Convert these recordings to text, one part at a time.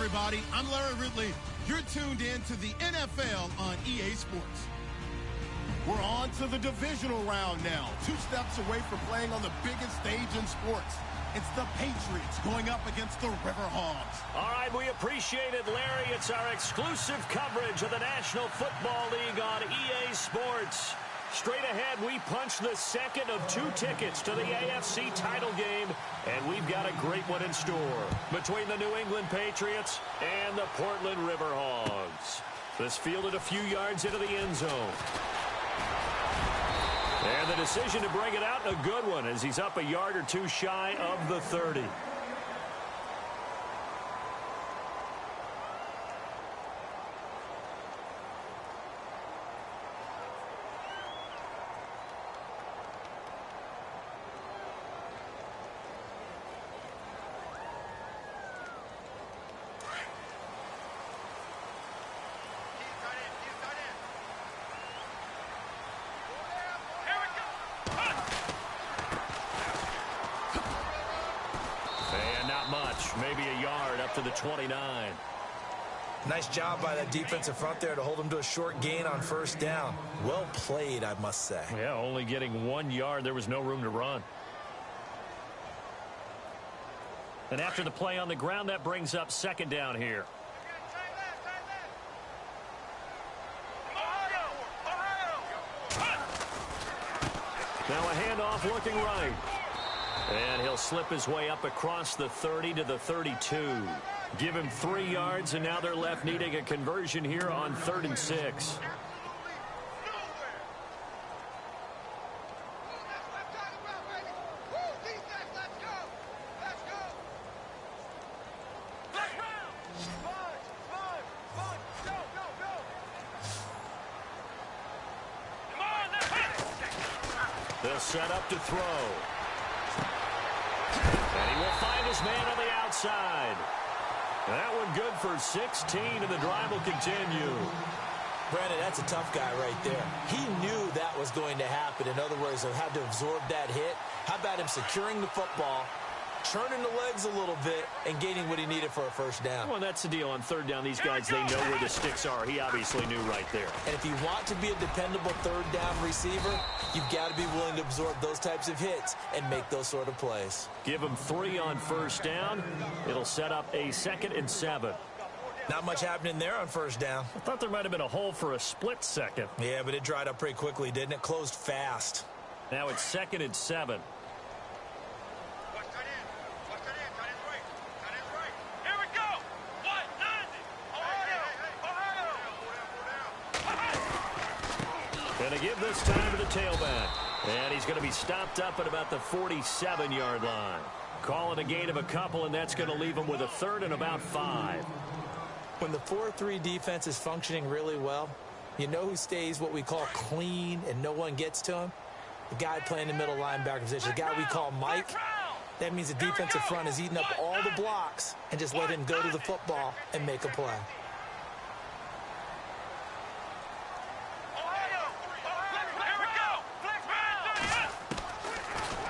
everybody. I'm Larry Ridley. You're tuned in to the NFL on EA Sports. We're on to the divisional round now. 2 steps away from playing on the biggest stage in sports. It's the Patriots going up against the Riverhawks. All right, we appreciate it, Larry. It's our exclusive coverage of the National Football League on EA Sports. Straight ahead, we punch the second of 2 tickets to the AFC title game, and we've got a great one in store between the New England Patriots and the Portland Riverhawks. This fielded a few yards into the end zone. And the decision to bring it out, a good one, as he's up a yard or 2 shy of the 30. Maybe a yard up to the 29. Nice job by that defensive front there to hold him to a short gain on first down. Well played, I must say. Yeah, only getting 1 yard. There was no room to run. And after the play on the ground, that brings up second down here. Now a handoff looking right. And he'll slip his way up across the 30 to the 32. Give him 3 yards, and now they're left needing a conversion here on 3rd and 6. They'll set up to throw. And he will find his man on the outside. That one good for 16, and the drive will continue. Brandon, that's a tough guy right there. He knew that was going to happen. In other words, he had to absorb that hit. How about him securing the football, churning the legs a little bit, and gaining what he needed for a first down? Well, that's the deal. On 3rd down, these guys, they know where the sticks are. He obviously knew right there. And if you want to be a dependable 3rd down receiver, you've got to be willing to absorb those types of hits and make those sort of plays. Give him 3 on first down. It'll set up a 2nd and 7. Not much happening there on first down. I thought there might have been a hole for a split second. Yeah, but it dried up pretty quickly, didn't it? Closed fast. Now it's 2nd and 7. Going to give this time to the tailback. And he's going to be stopped up at about the 47-yard line. Call it a gain of a couple, and that's going to leave him with a 3rd and about 5. When the 4-3 defense is functioning really well, you know who stays what we call clean and no one gets to him? The guy playing the middle linebacker position, the guy we call Mike. That means the defensive front is eating up all the blocks and just let him go to the football and make a play.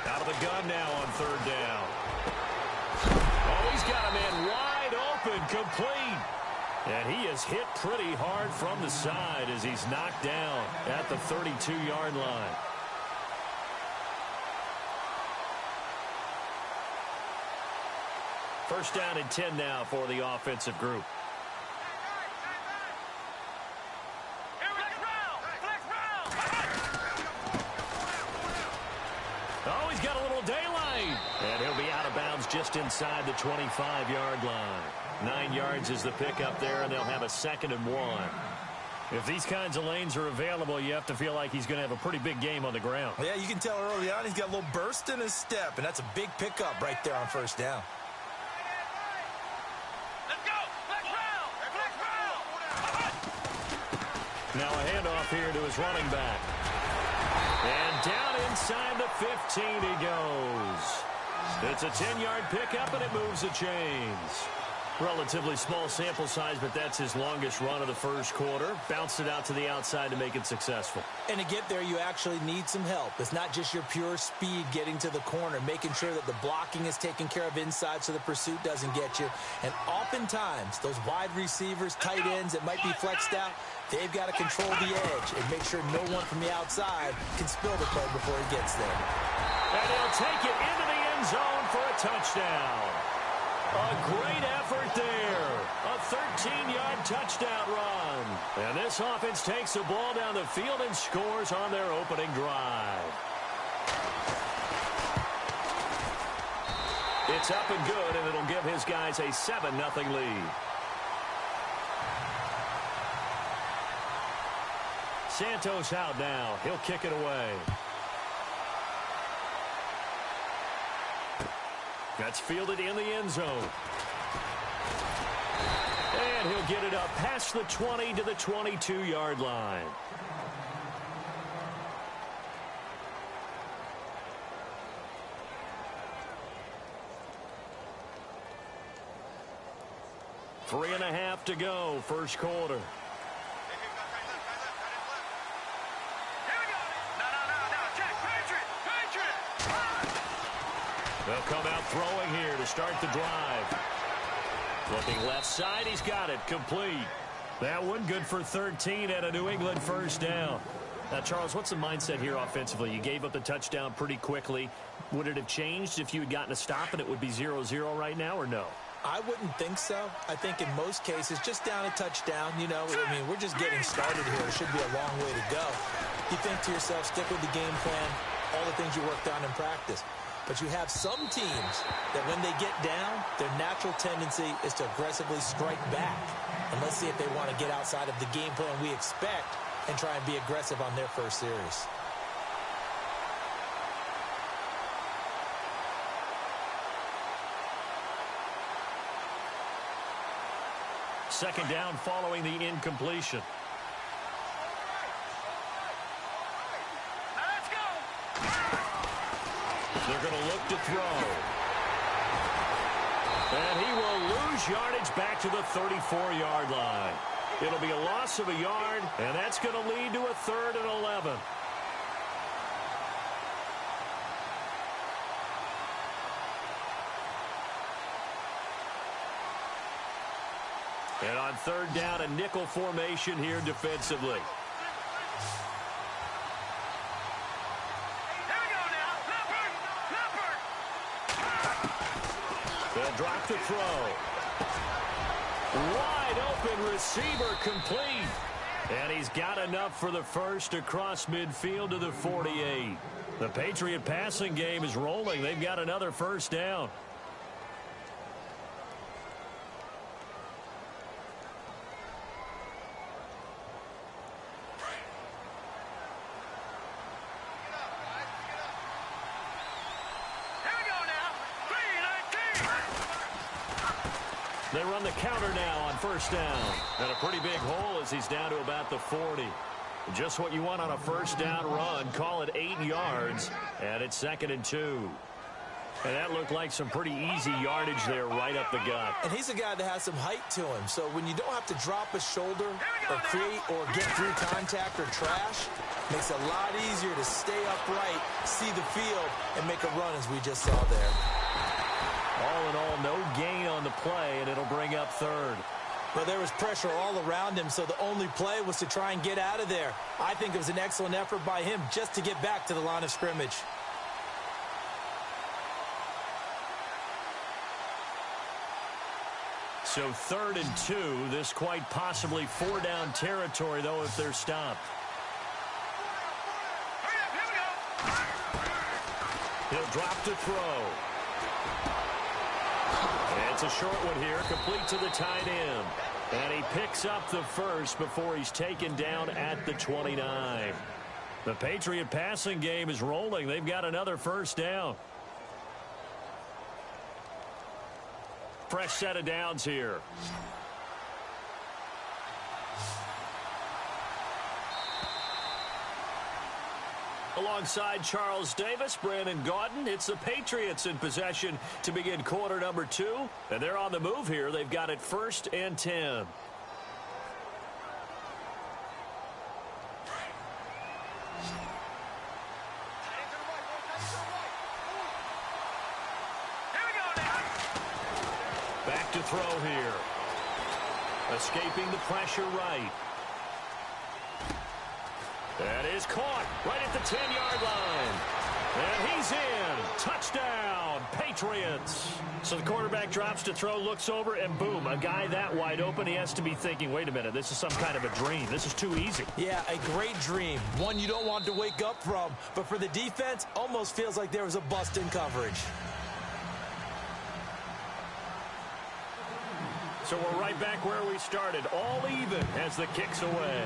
Out of the gun now on 3rd down. Oh, he's got a man wide open, complete. And he is hit pretty hard from the side as he's knocked down at the 32-yard line. First down and 10 now for the offensive group. Oh, he's got a little daylight. And he'll be out of bounds just inside the 25-yard line. 9 yards is the pickup there, and they'll have a 2nd and 1. If these kinds of lanes are available, you have to feel like he's going to have a pretty big game on the ground. Yeah, you can tell early on he's got a little burst in his step, and that's a big pickup right there on first down. Now a handoff here to his running back. And down inside the 15 he goes. It's a 10-yard pickup, and it moves the chains. Relatively small sample size, but that's his longest run of the first quarter. Bounced it out to the outside to make it successful. And to get there, you actually need some help. It's not just your pure speed getting to the corner, making sure that the blocking is taken care of inside so the pursuit doesn't get you. And oftentimes, those wide receivers, tight ends that might be flexed out, they've got to control the edge and make sure no one from the outside can spill the play before he gets there. And he'll take it into the end zone for a touchdown. A great effort there. A 13-yard touchdown run. And this offense takes the ball down the field and scores on their opening drive. It's up and good, and it'll give his guys a 7-0 lead. Santos out now. He'll kick it away. That's fielded in the end zone. And he'll get it up past the 20 to the 22-yard line. Three and a half to go, first quarter. They'll come out throwing here to start the drive. Looking left side, he's got it, complete. That one good for 13 at a New England first down. Now, Charles, what's the mindset here offensively? You gave up the touchdown pretty quickly. Would it have changed if you had gotten a stop and it would be 0-0 right now, or no? I wouldn't think so. I think in most cases, just down a touchdown, you know, I mean, we're just getting started here. It should be a long way to go. You think to yourself, stick with the game plan, all the things you worked on in practice. But you have some teams that when they get down, their natural tendency is to aggressively strike back. And let's see if they want to get outside of the game plan we expect and try and be aggressive on their first series. Second down following the incompletion. They're going to look to throw. And he will lose yardage back to the 34-yard line. It'll be a loss of a yard, and that's going to lead to a 3rd and 11. And on third down, a nickel formation here defensively. They'll drop the throw. Wide open receiver complete. And he's got enough for the first across midfield to the 48. The Patriot passing game is rolling. They've got another first down. They run the counter now on first down. And a pretty big hole as he's down to about the 40. Just what you want on a first down run. Call it 8 yards. And it's 2nd and 2. And that looked like some pretty easy yardage there right up the gut. And he's a guy that has some height to him. So when you don't have to drop a shoulder or create or get through contact or trash, makes it a lot easier to stay upright, see the field, and make a run as we just saw there. All in all, no gain on the play, and it'll bring up 3rd. Well, there was pressure all around him, so the only play was to try and get out of there. I think it was an excellent effort by him just to get back to the line of scrimmage. So 3rd and 2, this quite possibly 4-down territory, though, if they're stopped. He'll drop to throw. And it's a short one here, complete to the tight end. And he picks up the first before he's taken down at the 29. The Patriot passing game is rolling. They've got another first down. Fresh set of downs here. Alongside Charles Davis, Brandon Gaudin, it's the Patriots in possession to begin quarter number 2. And they're on the move here. They've got it 1st and 10. Back to throw here. Escaping the pressure right. That is caught right at the 10-yard line. And he's in. Touchdown, Patriots. So the quarterback drops to throw, looks over, and boom, a guy that wide open, he has to be thinking, wait a minute, this is some kind of a dream. This is too easy. Yeah, a great dream. One you don't want to wake up from. But for the defense, almost feels like there was a bust in coverage. So we're right back where we started, all even as the kick's away.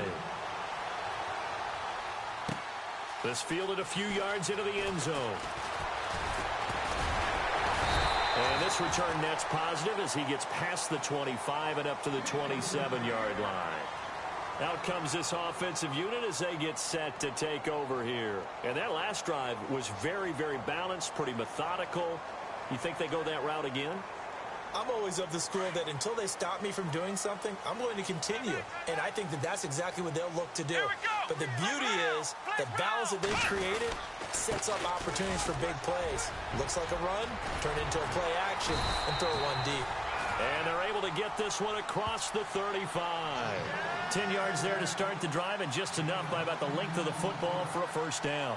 This fielded a few yards into the end zone. And this return net's positive as he gets past the 25 and up to the 27-yard line. Out comes this offensive unit as they get set to take over here. And that last drive was very, very balanced, pretty methodical. You think they go that route again? I'm always of the school that until they stop me from doing something, I'm going to continue. And I think that that's exactly what they'll look to do. But the beauty is the balance that they've created sets up opportunities for big plays. Looks like a run, turn into a play action, and throw one deep. And they're able to get this one across the 35. 10 yards there to start the drive, and just enough by about the length of the football for a first down.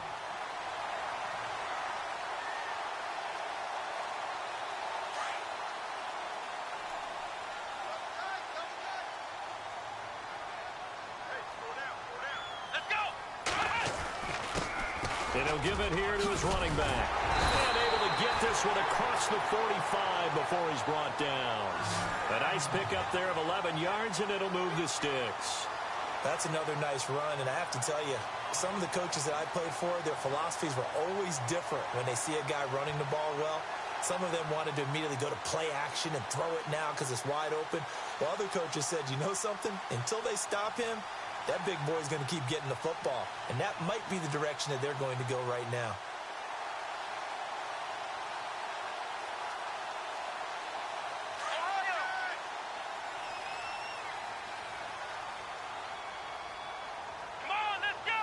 And he'll give it here to his running back. And able to get this one across the 45 before he's brought down. A nice pickup there of 11 yards, and it'll move the sticks. That's another nice run, and I have to tell you, some of the coaches that I played for, their philosophies were always different when they see a guy running the ball well. Some of them wanted to immediately go to play action and throw it now because it's wide open. While other coaches said, you know something? Until they stop him, that big boy's going to keep getting the football. And that might be the direction that they're going to go right now. Come on, let's go!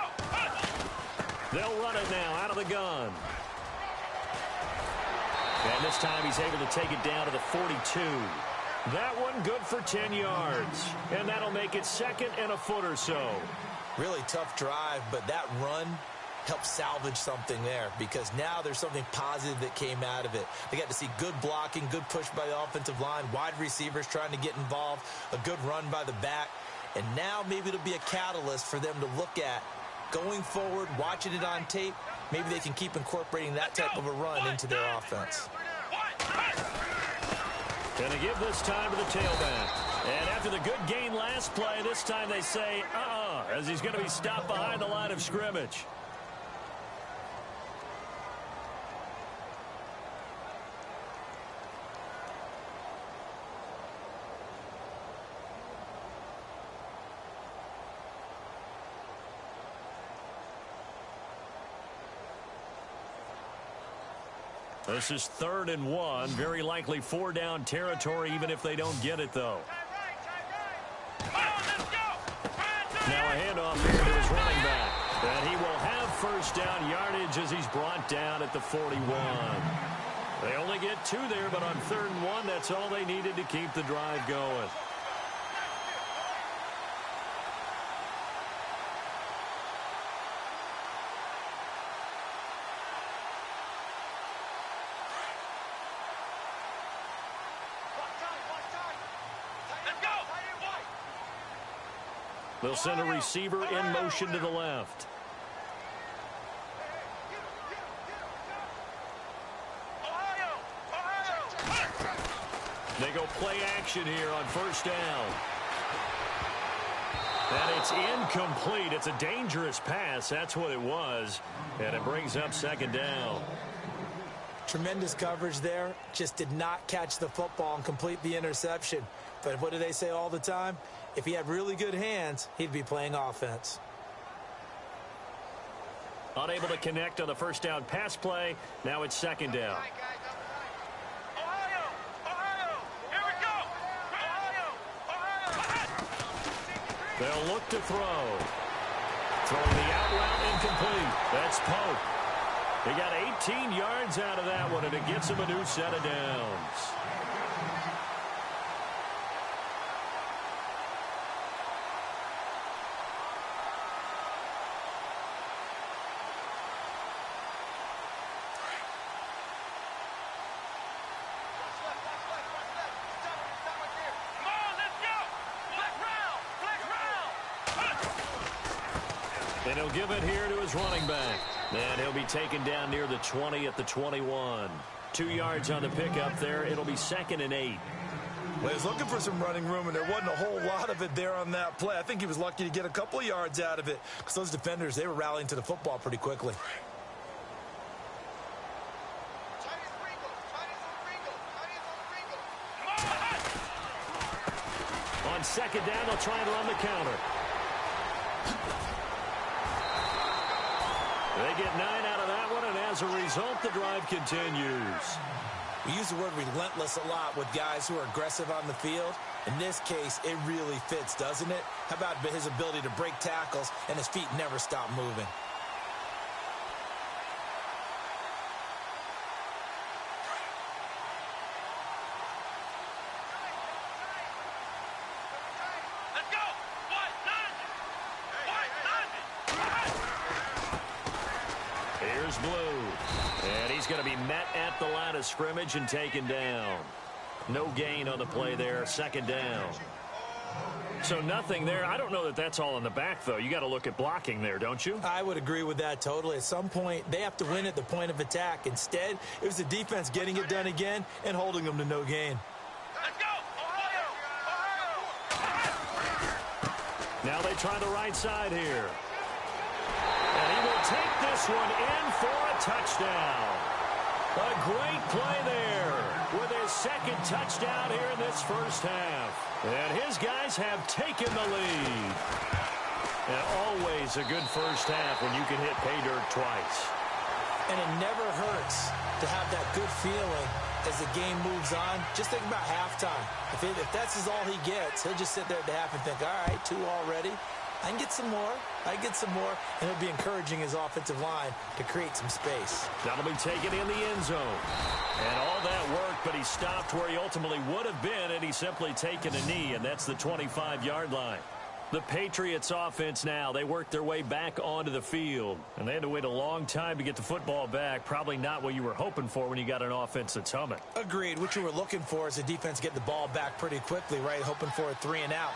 They'll run it now out of the gun. And this time he's able to take it down to the 42. That one good for 10 yards. And that'll make it 2nd and a foot or so. Really tough drive, but that run helped salvage something there because now there's something positive that came out of it. They got to see good blocking, good push by the offensive line, wide receivers trying to get involved, a good run by the back. And now maybe it'll be a catalyst for them to look at going forward, watching it on tape. Maybe they can keep incorporating that type of a run into their offense. Gonna give this time to the tailback. And after the good gain last play, this time they say, as he's going to be stopped behind the line of scrimmage. This is 3rd and 1. Very likely 4-down territory, even if they don't get it, though. Now a handoff here to his running back. And he will have 1st down yardage as he's brought down at the 41. They only get 2 there, but on 3rd and 1, that's all they needed to keep the drive going. They'll send a receiver in motion to the left. They go play action here on 1st down. And it's incomplete. It's a dangerous pass. That's what it was. And it brings up 2nd down. Tremendous coverage there. Just did not catch the football and complete the interception. But what do they say all the time? If he had really good hands, he'd be playing offense. Unable to connect on the first down pass play. Now it's second down. They'll look to throw. Throwing the out route incomplete. That's Pope. He got 18 yards out of that one, and it gets him a new set of downs. And he'll give it here to his running back. And he'll be taken down near the 20 at the 21. 2 yards on the pickup there. It'll be 2nd and 8. Well, he was looking for some running room, and there wasn't a whole lot of it there on that play. I think he was lucky to get a couple of yards out of it because those defenders, they were rallying to the football pretty quickly. On second down, they'll try and run the counter. They get 9 out of that one, and as a result, the drive continues. We use the word relentless a lot with guys who are aggressive on the field. In this case, it really fits, doesn't it? How about his ability to break tackles and his feet never stop moving? Here's Blue. And he's going to be met at the line of scrimmage and taken down. No gain on the play there. Second down. So nothing there. I don't know that that's all in the back, though. You got to look at blocking there, don't you? I would agree with that totally. At some point, they have to win at the point of attack. Instead, it was the defense getting it done again and holding them to no gain. Let's go! Now they try the right side here. And he will take this one in for a touchdown. A great play there with his second touchdown here in this first half. And his guys have taken the lead. And always a good first half when you can hit pay dirt twice. And it never hurts to have that good feeling as the game moves on. Just think about halftime. If that's all he gets, he'll just sit there at the half and think, all right, 2 already. I can get some more. I can get some more. And he'll be encouraging his offensive line to create some space. That'll be taken in the end zone. And all that worked, but he stopped where he ultimately would have been, and he's simply taken a knee, and that's the 25-yard line. The Patriots offense now, they worked their way back onto the field. And they had to wait a long time to get the football back. Probably not what you were hoping for when you got an offense that's humming. Agreed. What you were looking for is the defense get the ball back pretty quickly, right? Hoping for a 3 and out.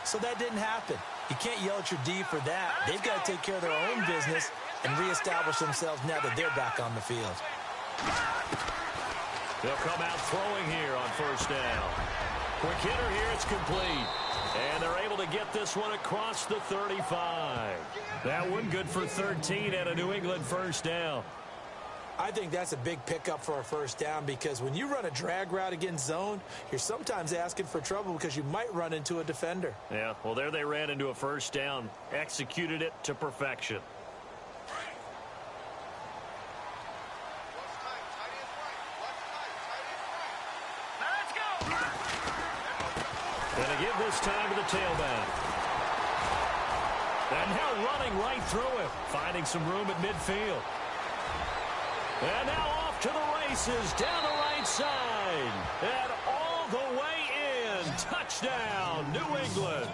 So that didn't happen. You can't yell at your D for that. They've got to take care of their own business and reestablish themselves now that they're back on the field. They'll come out throwing here on first down. Quick hitter here, it's complete. And they're able to get this one across the 35. That one good for 13 and a New England first down. I think that's a big pickup for a first down because when you run a drag route against zone, you're sometimes asking for trouble because you might run into a defender. Yeah, well, there they ran into a first down, executed it to perfection. Gonna give this time to the tailback. And now running right through it, finding some room at midfield. And now off to the races, down the right side. And all the way in. Touchdown, New England.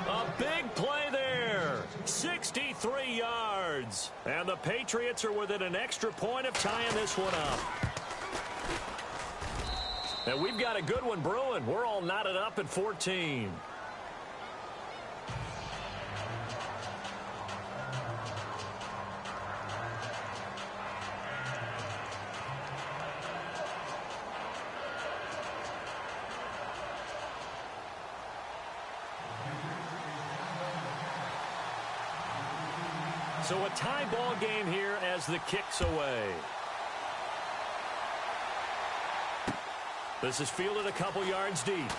A big play there. 63 yards. And the Patriots are within an extra point of tying this one up. And we've got a good one brewing. We're all knotted up at 14. So a tie ball game here as the kick's away. This is fielded a couple yards deep.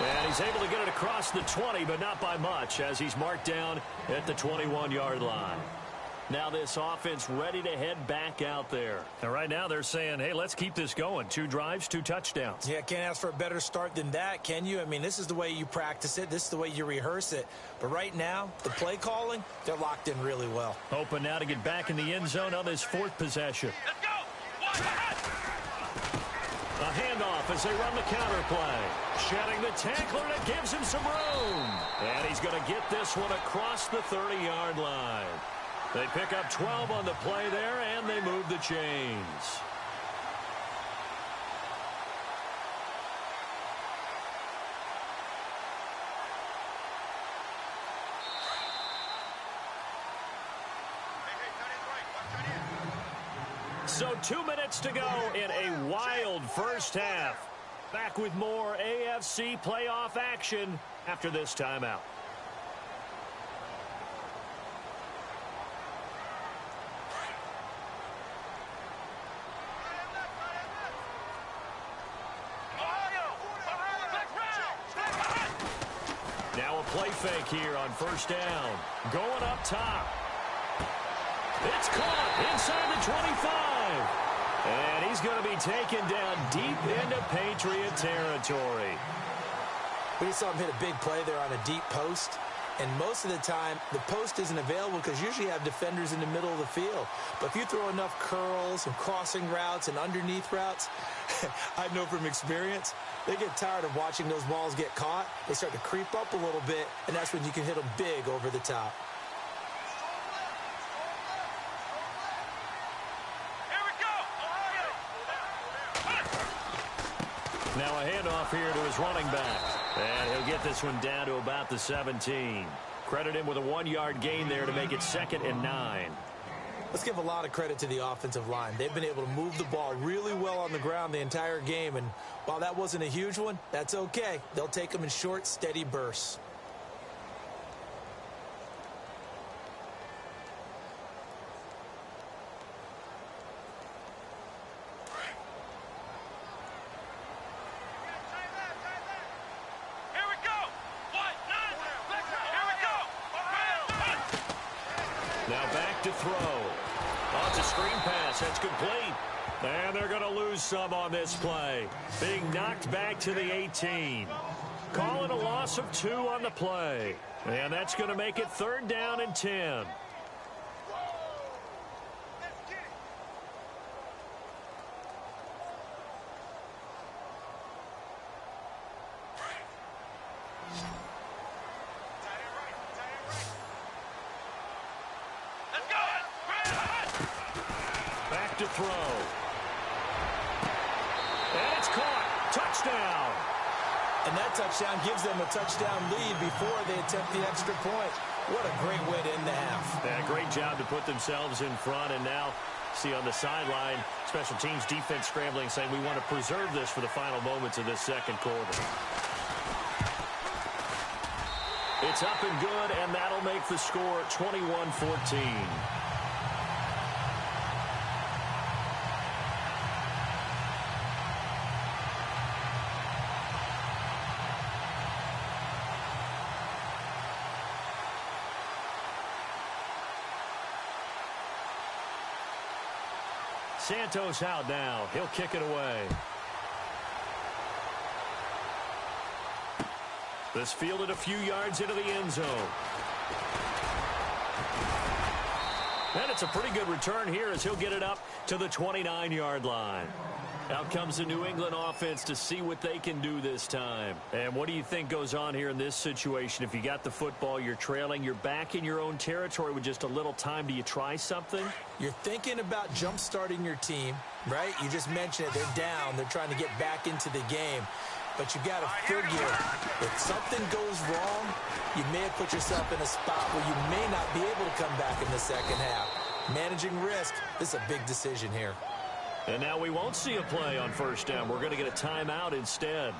And he's able to get it across the 20, but not by much, as he's marked down at the 21-yard line. Now this offense ready to head back out there. And right now they're saying, hey, let's keep this going. 2 drives, 2 touchdowns. Yeah, can't ask for a better start than that, can you? I mean, this is the way you practice it. This is the way you rehearse it. But right now, the play calling, they're locked in really well. Hoping now to get back in the end zone on this 4th possession. Let's go! A handoff as they run the counter play. Shedding the tackler, and it gives him some room. And he's going to get this one across the 30-yard line. They pick up 12 on the play there, and they move the chains. So 2 minutes to go in a wild first half. Back with more AFC playoff action after this timeout. Now a play fake here on first down. Going up top. It's caught inside the 25. And he's going to be taken down deep into Patriot territory. We just saw him hit a big play there on a deep post. And most of the time, the post isn't available because usually you have defenders in the middle of the field. But if you throw enough curls and crossing routes and underneath routes, I know from experience, they get tired of watching those balls get caught. They start to creep up a little bit, and that's when you can hit them big over the top. Now a handoff here to his running back. And he'll get this one down to about the 17. Credit him with a 1-yard gain there to make it 2nd and 9. Let's give a lot of credit to the offensive line. They've been able to move the ball really well on the ground the entire game. And while that wasn't a huge one, that's okay. They'll take them in short, steady bursts. Now back to throw. Oh, it's a screen pass. That's complete. And they're going to lose some on this play. Being knocked back to the 18. Calling a loss of 2 on the play. And that's going to make it 3rd down and 10. To throw. And it's caught. Touchdown. And that touchdown gives them a touchdown lead before they attempt the extra point. What a great way to end the half. Yeah, great job to put themselves in front. And now, see on the sideline, special teams defense scrambling, saying we want to preserve this for the final moments of this 2nd quarter. It's up and good, and that'll make the score 21-14. Santos out now. He'll kick it away. This fielded a few yards into the end zone. And it's a pretty good return here as he'll get it up to the 29-yard line. Out comes the New England offense to see what they can do this time. And what do you think goes on here in this situation? If you got the football, you're trailing, you're back in your own territory with just a little time. Do you try something? You're thinking about jump-starting your team, right? You just mentioned it. They're down. They're trying to get back into the game. But you got to figure if something goes wrong, you may have put yourself in a spot where you may not be able to come back in the second half. Managing risk, this is a big decision here. And now we won't see a play on first down. We're going to get a timeout instead,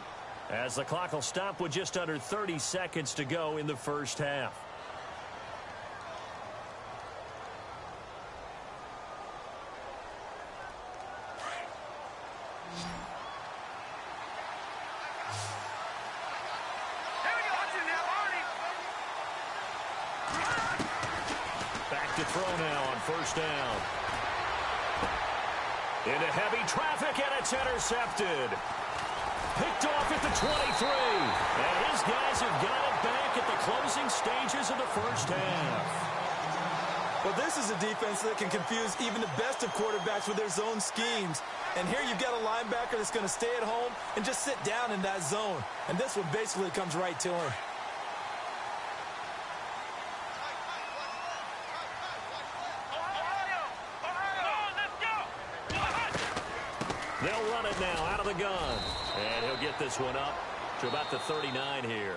as the clock will stop with just under 30 seconds to go in the first half. to throw now on first down. Into heavy traffic, and it's intercepted. Picked off at the 23. And his guys have got it back at the closing stages of the first half. Well, this is a defense that can confuse even the best of quarterbacks with their zone schemes. And here you've got a linebacker that's going to stay at home and just sit down in that zone. And this one basically comes right to him. They'll run it now out of the gun. And he'll get this one up to about the 39 here.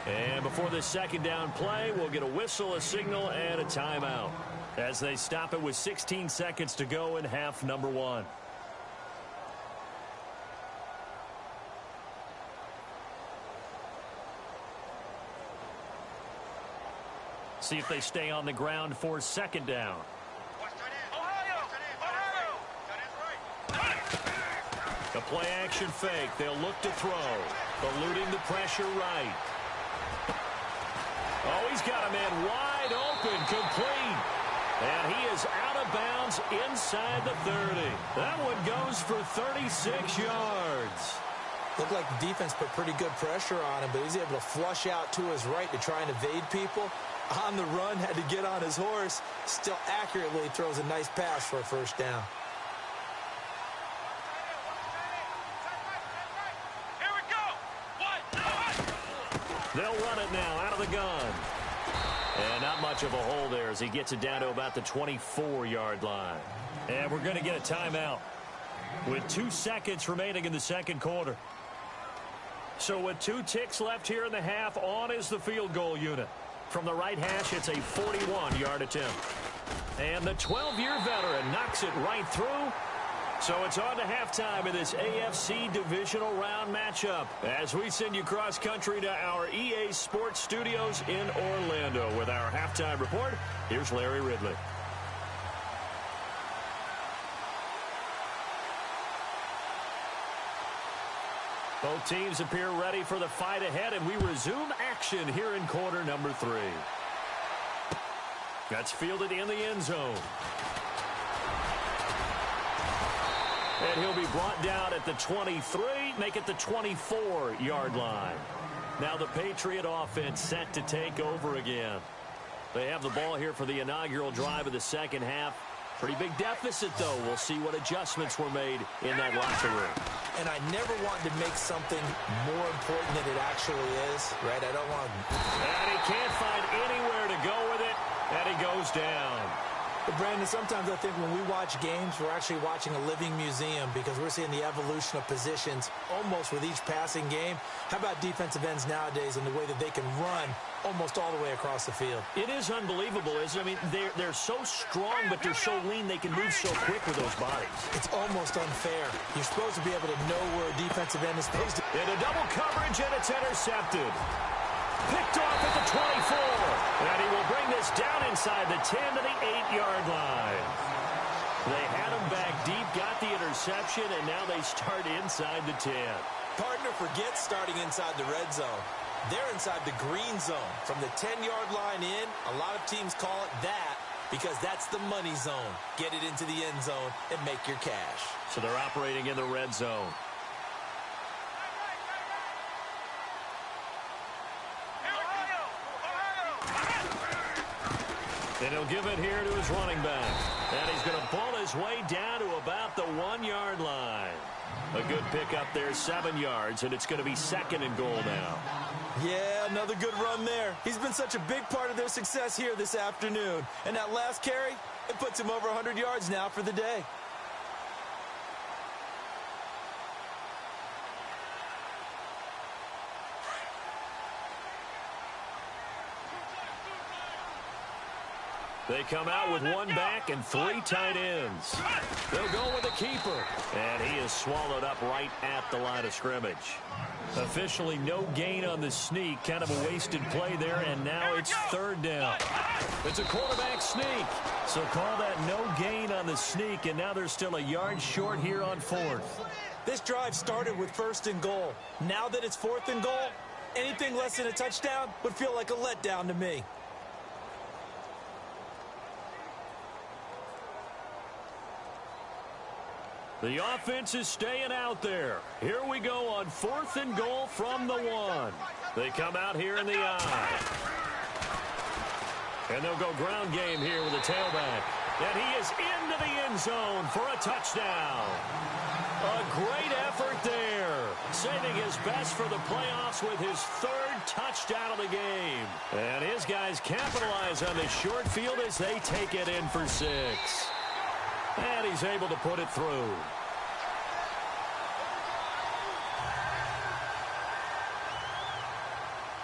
And before this second down play, we'll get a whistle, a signal, and a timeout as they stop it with 16 seconds to go in half number one. See if they stay on the ground for second down. A play-action fake. They'll look to throw. Eluding the pressure right. Oh, he's got a man wide open, complete. And he is out of bounds inside the 30. That one goes for 36 yards. Looked like the defense put pretty good pressure on him, but he's able to flush out to his right to try and evade people. On the run, had to get on his horse. Still accurately throws a nice pass for a first down. They'll run it now out of the gun. And not much of a hole there as he gets it down to about the 24-yard line. And we're going to get a timeout with 2 seconds remaining in the second quarter. So with 2 ticks left here in the half, on is the field goal unit. From the right hash, it's a 41-yard attempt. And the 12-year veteran knocks it right through. So it's on to halftime in this AFC divisional round matchup as we send you cross-country to our EA Sports studios in Orlando with our halftime report. Here's Larry Ridley. Both teams appear ready for the fight ahead, and we resume action here in quarter number 3. That's fielded in the end zone. And he'll be brought down at the 23, make it the 24-yard line. Now the Patriot offense set to take over again. They have the ball here for the inaugural drive of the second half. Pretty big deficit, though. We'll see what adjustments were made in that locker room. And I never want to make something more important than it actually is, right? I don't want to... And he can't find anywhere to go with it, and he goes down. But Brandon, sometimes I think when we watch games, we're actually watching a living museum because we're seeing the evolution of positions almost with each passing game. How about defensive ends nowadays and the way that they can run almost all the way across the field? It is unbelievable, isn't it? I mean, they're so strong, but they're so lean they can move so quick with those bodies. It's almost unfair. You're supposed to be able to know where a defensive end is supposed to... Into double coverage, and it's intercepted. Picked off at the 24. And he will bring this down inside the 10 to the 8-yard line. They had him back deep, got the interception, and now they start inside the 10. Partner forgets starting inside the red zone. They're inside the green zone. From the 10-yard line in, a lot of teams call it that because that's the money zone. Get it into the end zone and make your cash. So they're operating in the red zone. And he'll give it here to his running back. And he's going to pull his way down to about the 1-yard line. A good pickup there, 7 yards, and it's going to be second and goal now. Yeah, another good run there. He's been such a big part of their success here this afternoon. And that last carry, it puts him over 100 yards now for the day. They come out with 1 back and 3 tight ends. They'll go with a keeper. And he is swallowed up right at the line of scrimmage. Officially no gain on the sneak. Kind of a wasted play there, and now it's third down. It's a quarterback sneak. So call that no gain on the sneak, and now they're still a yard short here on 4th. This drive started with 1st and goal. Now that it's 4th and goal, anything less than a touchdown would feel like a letdown to me. The offense is staying out there. Here we go on 4th and goal from the 1. They come out here in the I. And they'll go ground game here with a tailback. And he is into the end zone for a touchdown. A great effort there. Saving his best for the playoffs with his 3rd touchdown of the game. And his guys capitalize on this short field as they take it in for 6. And he's able to put it through.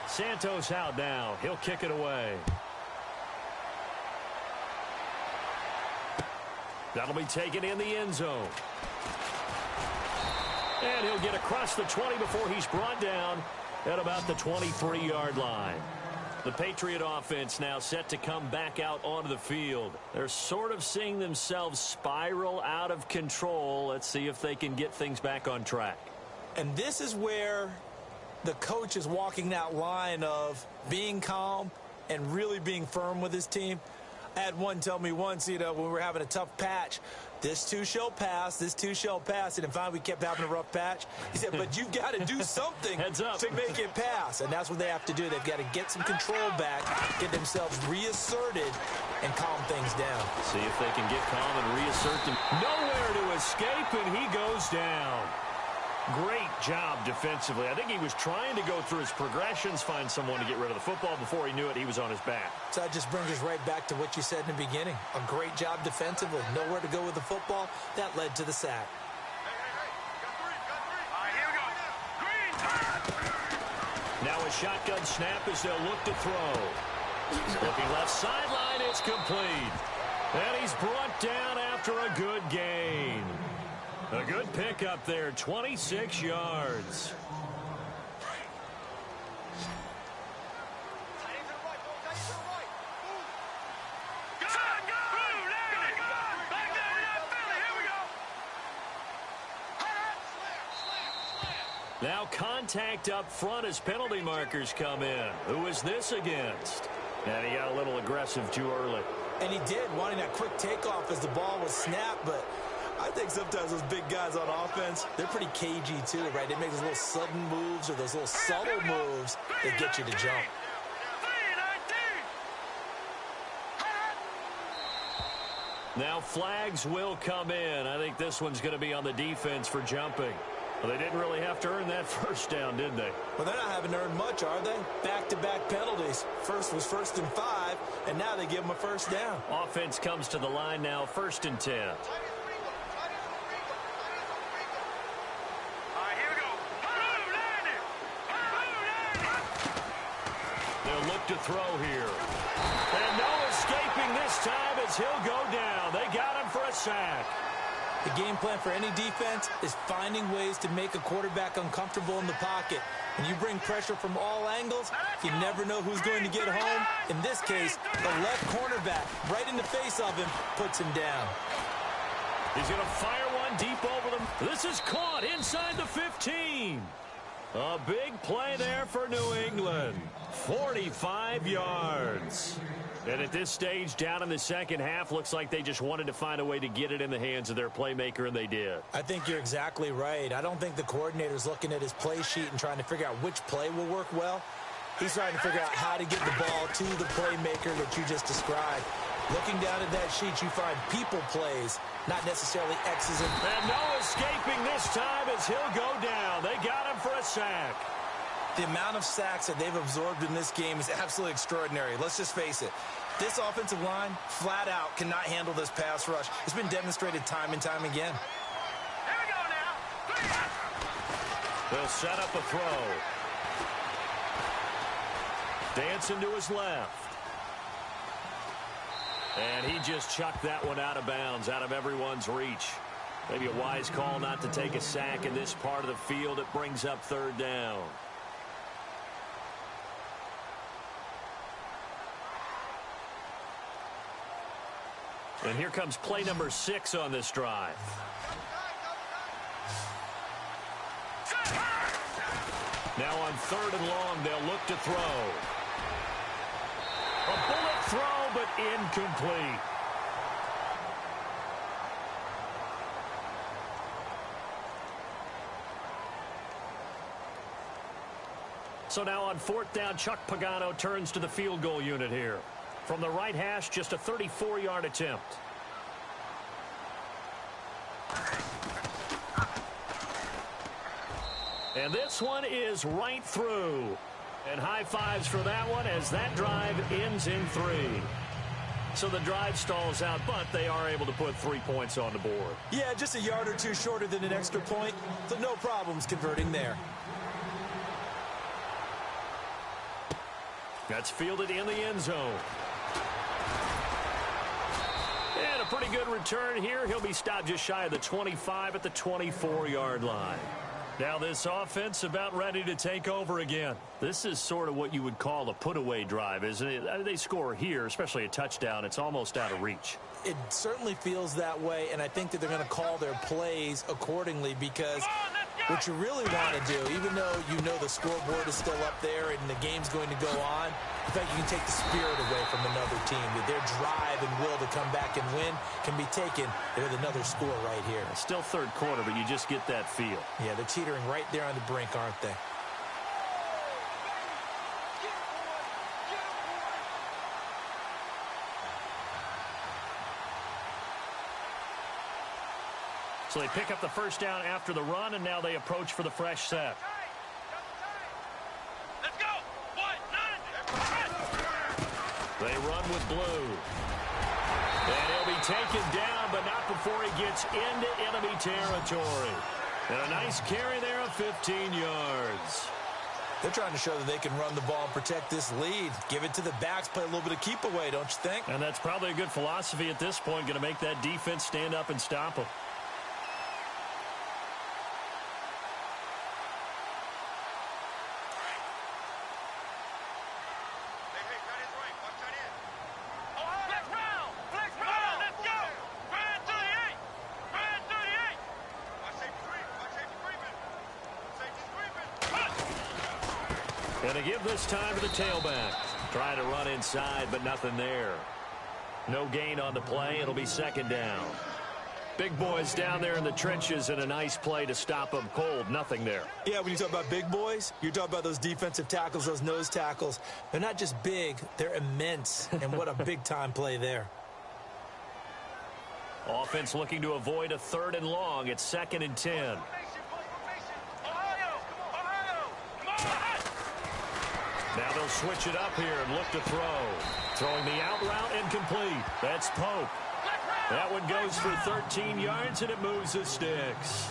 Santos out now. He'll kick it away. That'll be taken in the end zone. And he'll get across the 20 before he's brought down at about the 23-yard line. The Patriot offense now set to come back out onto the field. They're sort of seeing themselves spiral out of control. Let's see if they can get things back on track. And this is where the coach is walking that line of being calm and really being firm with his team. I had one tell me once, when we were having a tough patch, this too shall pass, this too shall pass. And finally we kept having a rough patch. He said, but you've got to do something to make it pass. And that's what they have to do. They've got to get some control back, get themselves reasserted, and calm things down. See if they can get calm and reassert them. Nowhere to escape, and he goes down. Great job defensively. I think he was trying to go through his progressions, find someone to get rid of the football. Before he knew it, he was on his back. So that just brings us right back to what you said in the beginning. A great job defensively. Nowhere to go with the football. That led to the sack. Now a shotgun snap as they'll look to throw. Looking left sideline, it's complete. And he's brought down after a good gain. A good pickup there, 26 yards. Now contact up front as penalty markers come in. Who is this against? And he got a little aggressive too early. And he did, wanting that quick takeoff as the ball was snapped, but I think sometimes those big guys on offense, they're pretty cagey too, right? They make those little sudden moves or those little subtle moves that get you to jump. Now flags will come in. I think this one's going to be on the defense for jumping. Well, they didn't really have to earn that first down, did they? Well, they're not having to earn much, are they? Back-to-back penalties. First was 1st and 5, and now they give them a first down. Offense comes to the line now, 1st and 10. They'll look to throw here. And no escaping this time as he'll go down. They got him for a sack. The game plan for any defense is finding ways to make a quarterback uncomfortable in the pocket. When you bring pressure from all angles, you never know who's going to get home. In this case, the left cornerback, right in the face of him, puts him down. He's going to fire one deep over them. This is caught inside the 15. A big play there for New England. 45 yards. And at this stage, down in the second half, looks like they just wanted to find a way to get it in the hands of their playmaker, and they did. I think you're exactly right. I don't think the coordinator's looking at his play sheet and trying to figure out which play will work well. He's trying to figure out how to get the ball to the playmaker that you just described. Looking down at that sheet, you find people plays, not necessarily X's and... And no escaping this time as he'll go down. They got him for a sack. The amount of sacks that they've absorbed in this game is absolutely extraordinary. Let's just face it. This offensive line, flat out, cannot handle this pass rush. It's been demonstrated time and time again. Here we go now. They'll set up a throw. Dancing to his left. And he just chucked that one out of bounds, out of everyone's reach. Maybe a wise call not to take a sack in this part of the field. It brings up 3rd down. And here comes play number 6 on this drive. Now on 3rd and long, they'll look to throw. A bullet throw, but incomplete. So now on 4th down, Chuck Pagano turns to the field goal unit here. From the right hash, just a 34-yard attempt. And this one is right through. And high fives for that one as that drive ends in 3. So the drive stalls out, but they are able to put 3 points on the board. Yeah, just a yard or two shorter than an extra point, so no problems converting there. That's fielded in the end zone. And a pretty good return here. He'll be stopped just shy of the 25 at the 24-yard line. Now this offense about ready to take over again. This is sort of what you would call a put-away drive, isn't it? They score here, especially a touchdown. It's almost out of reach. It certainly feels that way, and I think that they're going to call their plays accordingly because what you really want to do, even though you know the scoreboard is still up there and the game's going to go on, in fact, you can take the spirit away from another team. Their drive and will to come back and win can be taken with another score right here. Still third quarter, but you just get that feel. Yeah, they're teetering right there on the brink, aren't they? So they pick up the first down after the run, and now they approach for the fresh set. Let's go. They run with blue. And he'll be taken down, but not before he gets into enemy territory. And a nice carry there of 15 yards. They're trying to show that they can run the ball and protect this lead. Give it to the backs, play a little bit of keep away, don't you think? And that's probably a good philosophy at this point, going to make that defense stand up and stop them. And to give this time to the tailback. Trying to run inside, but nothing there. No gain on the play. It'll be second down. Big boys down there in the trenches, and a nice play to stop them cold. Nothing there. Yeah, when you talk about big boys, you're talking about those defensive tackles, those nose tackles. They're not just big, they're immense. And what a big-time play there. Offense looking to avoid a 3rd and long. It's 2nd and 10. Now they'll switch it up here and look to throw. Throwing the out route incomplete. That's Pope. That one goes for 13 yards, and it moves the sticks.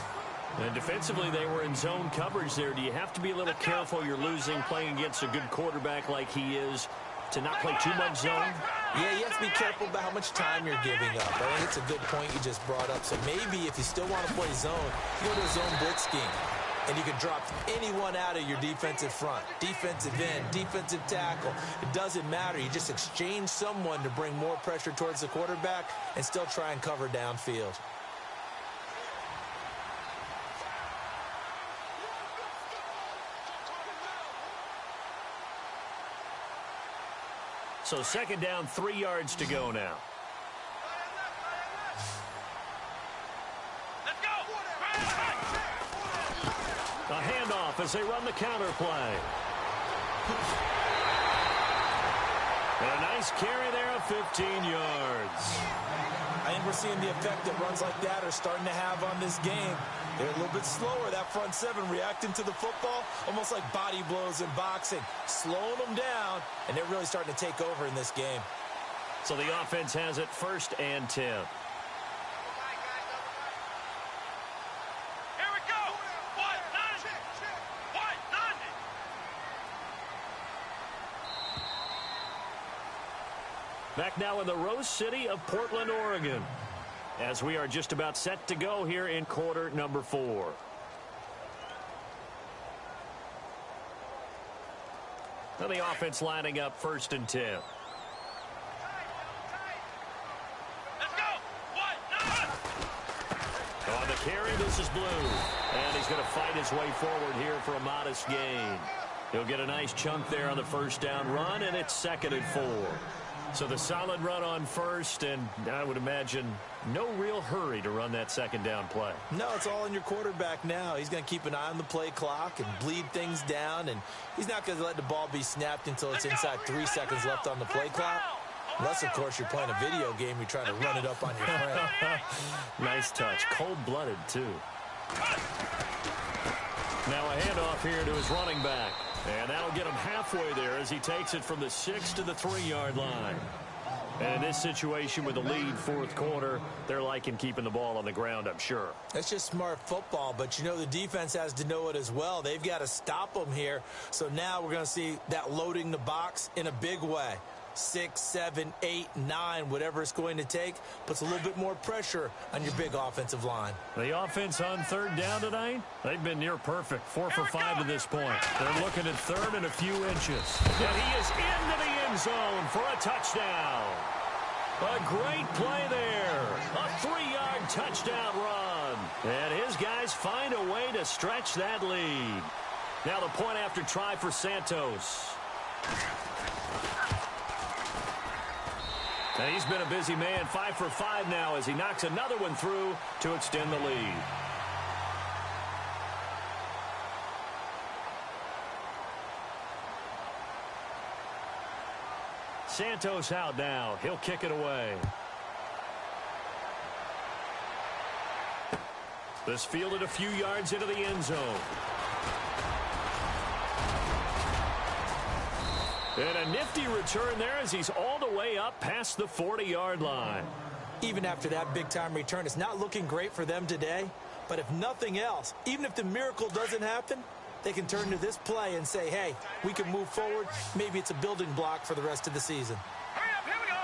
And defensively, they were in zone coverage there. Do you have to be a little careful? You're losing, playing against a good quarterback like he is, to not play too much zone? Yeah, you have to be careful about how much time you're giving up. I think it's a good point you just brought up. So maybe if you still want to play zone, you go to a zone blitz scheme. And you can drop anyone out of your defensive front, defensive end, defensive tackle. It doesn't matter. You just exchange someone to bring more pressure towards the quarterback and still try and cover downfield. So 2nd down, 3 yards to go now. A handoff as they run the counter play. And a nice carry there of 15 yards. I think we're seeing the effect that runs like that are starting to have on this game. They're a little bit slower, that front 7, reacting to the football, almost like body blows in boxing, slowing them down, and they're really starting to take over in this game. So the offense has it 1st and 10. Back now in the Rose City of Portland, Oregon, as we are just about set to go here in quarter number 4. Now the offense lining up 1st and 10. On the carry, this is Blue. And he's going to fight his way forward here for a modest gain. He'll get a nice chunk there on the 1st down run, and it's 2nd and 4. So the solid run on first, and I would imagine no real hurry to run that second down play. No, it's all on your quarterback now. He's going to keep an eye on the play clock and bleed things down, and he's not going to let the ball be snapped until it's inside 3 seconds left on the play clock. Unless, of course, you're playing a video game, you're trying to run it up on your friend. Nice touch. Cold-blooded, too. Now a handoff here to his running back. And that'll get him halfway there as he takes it from the 6 to the 3-yard line. And in this situation with the lead fourth quarter, they're liking keeping the ball on the ground, I'm sure. That's just smart football, but you know the defense has to know it as well. They've got to stop them here. So now we're going to see that loading the box in a big way. 6, 7, 8, 9, whatever it's going to take, puts a little bit more pressure on your big offensive line. The offense on third down tonight, they've been near perfect, 4 for 5 to this point. They're looking at third and a few inches. And he is into the end zone for a touchdown. A great play there. A 3-yard touchdown run. And his guys find a way to stretch that lead. Now the point after try for Santos. And he's been a busy man, 5 for 5 now as he knocks another one through to extend the lead. Santos out now. He'll kick it away. This fielded a few yards into the end zone. And a nifty return there as he's all the way up past the 40-yard line. Even after that big-time return, it's not looking great for them today. But if nothing else, even if the miracle doesn't happen, they can turn to this play and say, hey, we can move forward. Maybe it's a building block for the rest of the season. Hurry up, here we go.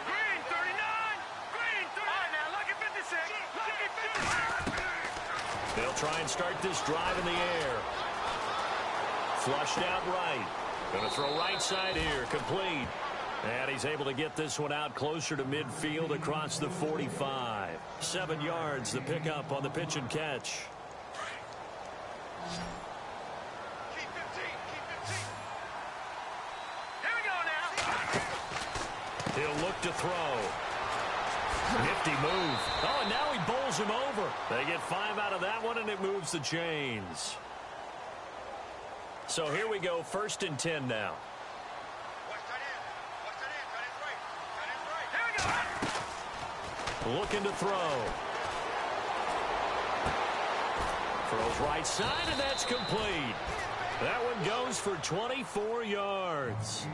Green 39. Green 39. All right, now, lucky 56. Lucky 56. They'll try and start this drive in the air. Flushed out right. Going to throw right side here, complete. And he's able to get this one out closer to midfield across the 45. 7 yards, the pickup on the pitch and catch. Keep 15, keep 15. Here we go now. He'll look to throw. Nifty move. Oh, and now he bowls him over. They get 5 out of that one, and it moves the chains. So here we go, 1st and 10 now. Watch that in. Watch that in. That is right. That is right. Here we go. Looking to throw. Throws right side, and that's complete. That one goes for 24 yards.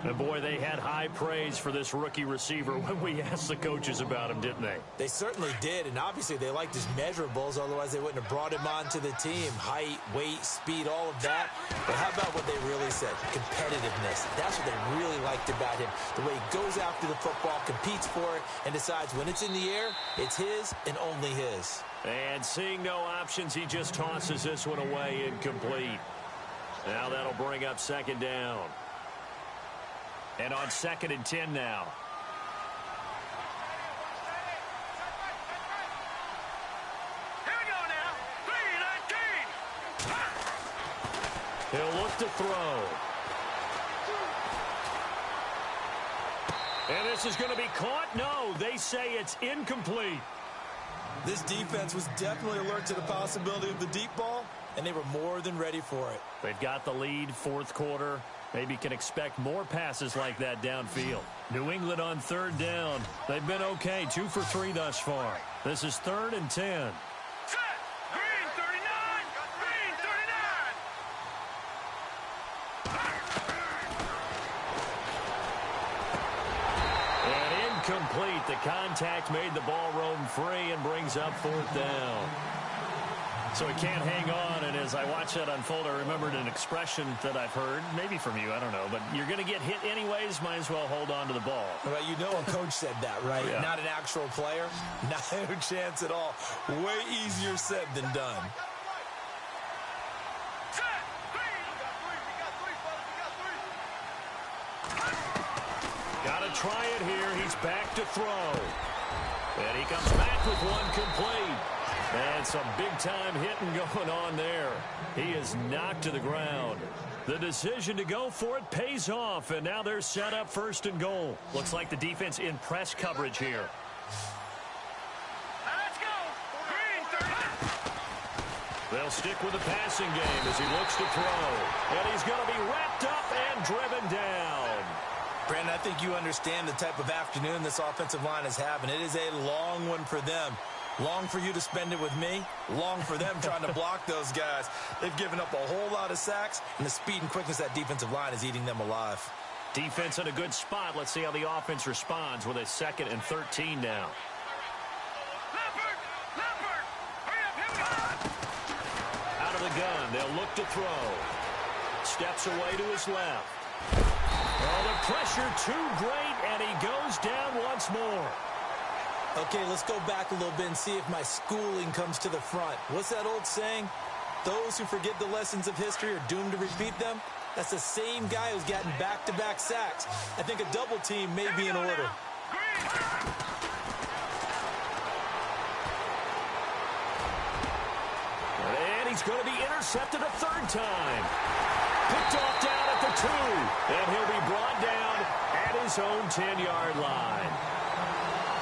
And boy, they had high praise for this rookie receiver when we asked the coaches about him, didn't they? They certainly did, and obviously they liked his measurables, otherwise they wouldn't have brought him onto the team. Height, weight, speed, all of that. But how about what they really said? Competitiveness. That's what they really liked about him. The way he goes after the football, competes for it, and decides when it's in the air, it's his and only his. And seeing no options, he just tosses this one away incomplete. Now that'll bring up 2nd down. And on 2nd and 10 now. Here we go now. 3-19. He'll look to throw. And this is going to be caught. No, they say it's incomplete. This defense was definitely alert to the possibility of the deep ball, and they were more than ready for it. They've got the lead, 4th quarter. Maybe can expect more passes like that downfield. New England on 3rd down. They've been okay, 2 for 3 thus far. This is 3rd and 10. Set. Green 39. Green 39. And incomplete. The contact made the ball roam free and brings up 4th down. So he can't hang on, and as I watch that unfold, I remembered an expression that I've heard, maybe from you, I don't know, but you're going to get hit anyways, might as well hold on to the ball. Well, you know a coach said that, right? Yeah. Not an actual player. Not a chance at all. Way easier said than done. Set. Green. We got 3. We got 3, fellas. We got 3. Got to try it here. He's back to throw. And he comes back with one complete. And some big-time hitting going on there. He is knocked to the ground. The decision to go for it pays off, and now they're set up 1st and goal. Looks like the defense in press coverage here. Let's go. Green 30. They'll stick with the passing game as he looks to throw. And he's going to be wrapped up and driven down. Brandon, I think you understand the type of afternoon this offensive line is having. It is a long one for them. Long for you to spend it with me. Long for them trying to block those guys. They've given up a whole lot of sacks, and the speed and quickness of that defensive line is eating them alive. Defense in a good spot. Let's see how the offense responds with a 2nd and 13 now. Leopard! Leopard! Hurry up, hit me! Out of the gun, they'll look to throw. Steps away to his left. Oh, the pressure too great, and he goes down once more. Okay, let's go back a little bit and see if my schooling comes to the front. What's that old saying? Those who forget the lessons of history are doomed to repeat them. That's the same guy who's gotten back-to-back sacks. I think a double team may be in order. And he's going to be intercepted a 3rd time. Picked off down at the 2. And he'll be brought down at his own 10-yard line.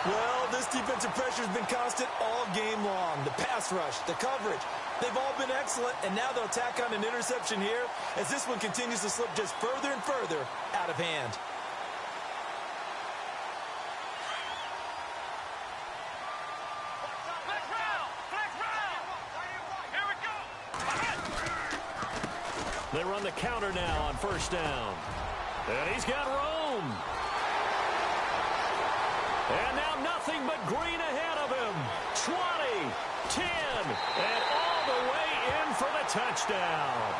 Well, this defensive pressure has been constant all game long. The pass rush, the coverage, they've all been excellent, and now they'll tack on an interception here as this one continues to slip just further and further out of hand. Flex round! Flex round! Here we go! They run the counter now on 1st down. And he's got room. And now nothing but green ahead of him. 20, 10, and all the way in for the touchdown.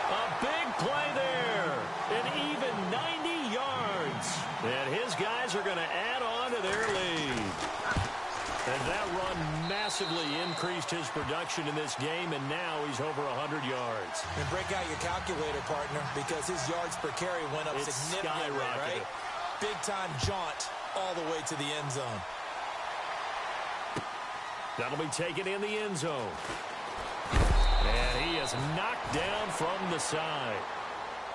A big play there. An even 90 yards. And his guys are going to add on to their lead. And that run massively increased his production in this game, and now he's over 100 yards. And break out your calculator, partner, because his yards per carry went up significantly, right? Big-time jaunt all the way to the end zone. That'll be taken in the end zone. And he is knocked down from the side.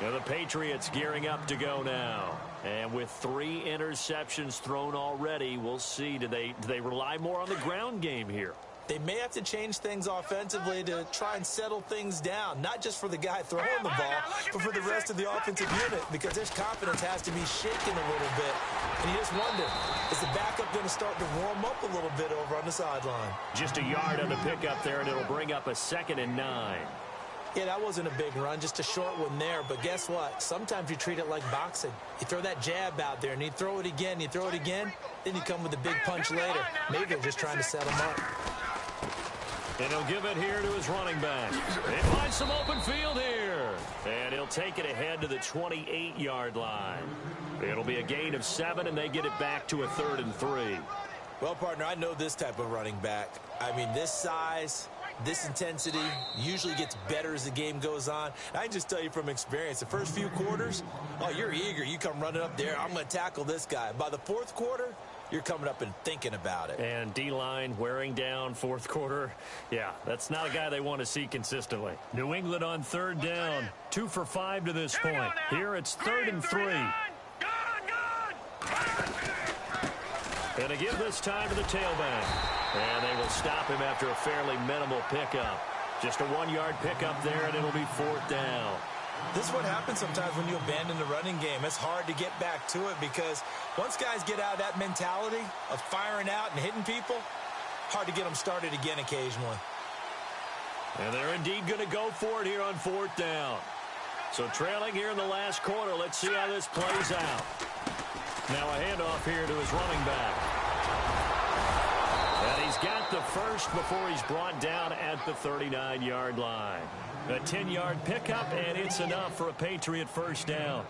Now the Patriots gearing up to go now. And with 3 interceptions thrown already, we'll see. Do they rely more on the ground game here? They may have to change things offensively to try and settle things down, not just for the guy throwing the ball, but for the rest of the offensive unit, because their confidence has to be shaken a little bit. And you just wonder, is the backup going to start to warm up a little bit over on the sideline? Just a yard on the pickup there, and it'll bring up a 2nd and 9. Yeah, that wasn't a big run, just a short one there. But guess what? Sometimes you treat it like boxing. You throw that jab out there, and you throw it again, you throw it again, then you come with a big punch later. Maybe they're just trying to set him up. And he'll give it here to his running back. They find some open field here. And he'll take it ahead to the 28-yard line. It'll be a gain of 7, and they get it back to a 3rd and 3. Well, partner, I know this type of running back. I mean, this size, this intensity usually gets better as the game goes on. I can just tell you from experience, the first few quarters, oh, you're eager. You come running up there, I'm going to tackle this guy. By the 4th quarter, you're coming up and thinking about it. And D-line wearing down 4th quarter. Yeah, that's not a guy they want to see consistently. New England on 3rd down. 2 for 5 to this point. Here it's 3rd and 3. And to give this time to the tailback. And they will stop him after a fairly minimal pickup. Just a 1-yard pickup there, and it'll be 4th down. This is what happens sometimes when you abandon the running game. It's hard to get back to it because once guys get out of that mentality of firing out and hitting people, hard to get them started again occasionally. And they're indeed going to go for it here on 4th down. So trailing here in the last quarter, let's see how this plays out. Now a handoff here to his running back. And he's got the first before he's brought down at the 39-yard line. A 10-yard pickup, and it's enough for a Patriot 1st down.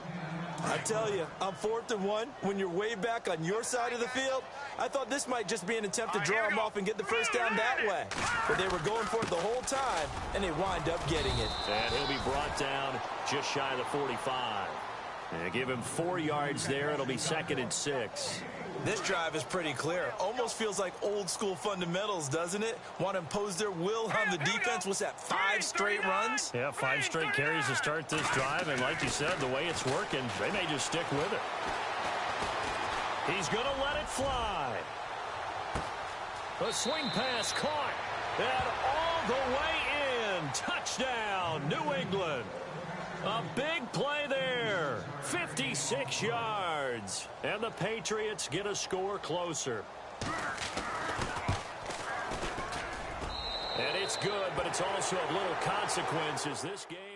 I tell you, on 4th and 1, when you're way back on your side of the field, I thought this might just be an attempt to draw him off and get the first down that way. But they were going for it the whole time, and they wind up getting it. And he'll be brought down just shy of the 45. And give him 4 yards there. It'll be 2nd and 6. This drive is pretty clear. Almost feels like old school fundamentals, doesn't it? Want to impose their will on the defense. What's that, 5 straight runs? Yeah, 5 straight carries to start this drive. And like you said, the way it's working, they may just stick with it. He's going to let it fly. The swing pass caught. And all the way in. Touchdown, New England. A big play there. 56 yards. And the Patriots get a score closer. And it's good, but it's also of little consequences. This game